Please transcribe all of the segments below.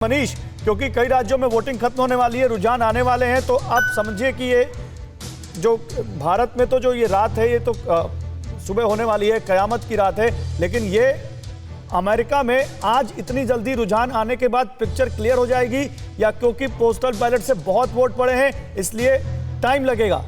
मनीष, क्योंकि कई राज्यों में वोटिंग खत्म होने वाली है, रुझान आने वाले हैं, तो आप समझिए कि ये जो भारत में तो जो ये रात है ये तो सुबह होने वाली है, कयामत की रात है, लेकिन ये अमेरिका में आज इतनी जल्दी रुझान आने के बाद पिक्चर क्लियर हो जाएगी या क्योंकि पोस्टल बैलेट से बहुत वोट पड़े हैं इसलिए टाइम लगेगा?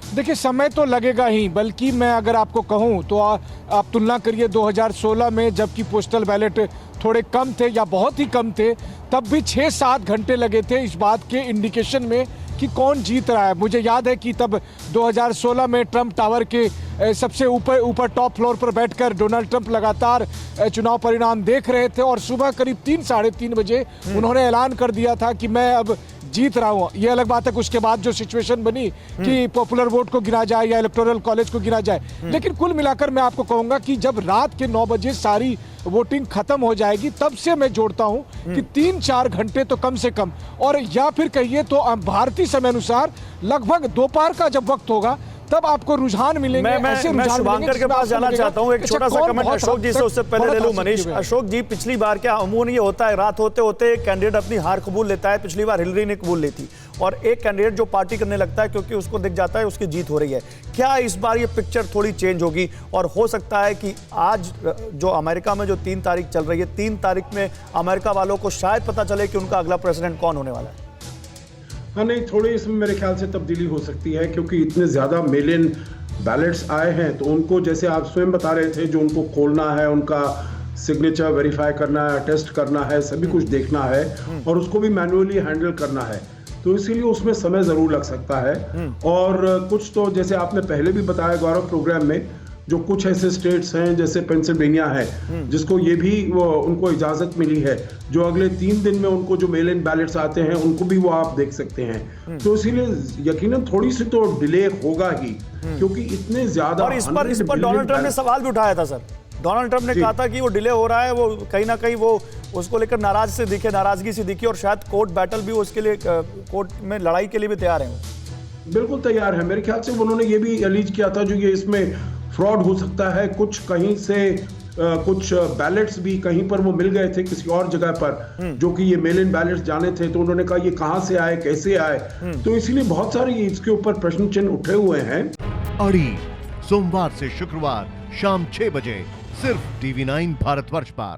देखिए, समय तो लगेगा ही, बल्कि मैं अगर आपको कहूं तो आप तुलना करिए 2016 में, जबकि पोस्टल बैलेट थोड़े कम थे या बहुत ही कम थे, तब भी 6-7 घंटे लगे थे इस बात के इंडिकेशन में कि कौन जीत रहा है। मुझे याद है कि तब 2016 में ट्रंप टावर के सबसे ऊपर टॉप फ्लोर पर बैठकर डोनाल्ड ट्रंप लगातार चुनाव परिणाम देख रहे थे और सुबह करीब 3-3:30 बजे उन्होंने ऐलान कर दिया था कि मैं अब जीत रहा हूं। ये अलग बात है कि उसके बाद जो सिचुएशन बनी कि पॉपुलर वोट को गिना जाए या इलेक्टोरल कॉलेज को गिना जाए, लेकिन कुल मिलाकर मैं आपको कहूंगा कि जब रात के 9 बजे सारी वोटिंग खत्म हो जाएगी, तब से मैं जोड़ता हूं कि 3-4 घंटे तो कम से कम, और या फिर कहिए तो भारतीय समय अनुसार लगभग दोपहर का जब वक्त होगा तब आपको रुझान मिलेंगे। मैं शुभांकर के पास जाना चाहता हूं, एक छोटा सा कमेंट अशोक जी से उससे पहले ले लूं। मनीष, अशोक जी, पिछली बार क्या अमूमन ये होता है, रात होते होते एक कैंडिडेट अपनी हार कबूल लेता है। पिछली बार हिलरी ने कबूल ली थी और एक कैंडिडेट जो पार्टी करने लगता है क्योंकि उसको दिख जाता है उसकी जीत हो रही है। क्या इस बार ये पिक्चर थोड़ी चेंज होगी और हो सकता है कि आज जो अमेरिका में जो 3 तारीख चल रही है, 3 तारीख में अमेरिका वालों को शायद पता चले कि उनका अगला प्रेसिडेंट कौन होने वाला है? हाँ, नहीं, थोड़ी इसमें मेरे ख्याल से तब्दीली हो सकती है क्योंकि इतने ज़्यादा मेल इन बैलेट्स आए हैं, तो उनको, जैसे आप स्वयं बता रहे थे, जो उनको खोलना है, उनका सिग्नेचर वेरीफाई करना है, टेस्ट करना है, सभी कुछ देखना है और उसको भी मैन्युअली हैंडल करना है, तो इसीलिए उसमें समय ज़रूर लग सकता है। और कुछ तो जैसे आपने पहले भी बताया गौरव प्रोग्राम में, जो कुछ ऐसे स्टेट्स हैं जैसे पेंसिल्वेनिया है जिसको ये भी उनको इजाज़त मिली है, जो अगले 3 दिन में उनको जो मेल इन बैलेट्स आते हैं उनको भी वो आप देख सकते हैं। तो इसीलिए यकीनन थोड़ी सी तो डिले होगा ही क्योंकि इतने ज्यादा। और इस पर डोनाल्ड ट्रंप ने सवाल भी उठाया था सर। डोनाल्ड ट्रंप ने कहा था कि वो डिले हो रहा है, वो कहीं ना कहीं वो उसको लेकर नाराजगी से दिखी और शायद कोर्ट बैटल भी उसके लिए, कोर्ट में लड़ाई के लिए भी तैयार है। बिल्कुल तैयार है। मेरे ख्याल से उन्होंने ये भी एलीज किया था जो ये इसमें फ्रॉड हो सकता है, कुछ कहीं से कुछ बैलेट्स भी कहीं पर वो मिल गए थे किसी और जगह पर जो कि ये मेल इन बैलेट्स जाने थे, तो उन्होंने कहा ये कहां से आए, कैसे आए, तो इसीलिए बहुत सारे इसके ऊपर प्रश्न चिन्ह उठे हुए हैं। अड़ी सोमवार से शुक्रवार शाम 6 बजे सिर्फ TV9 भारतवर्ष पर।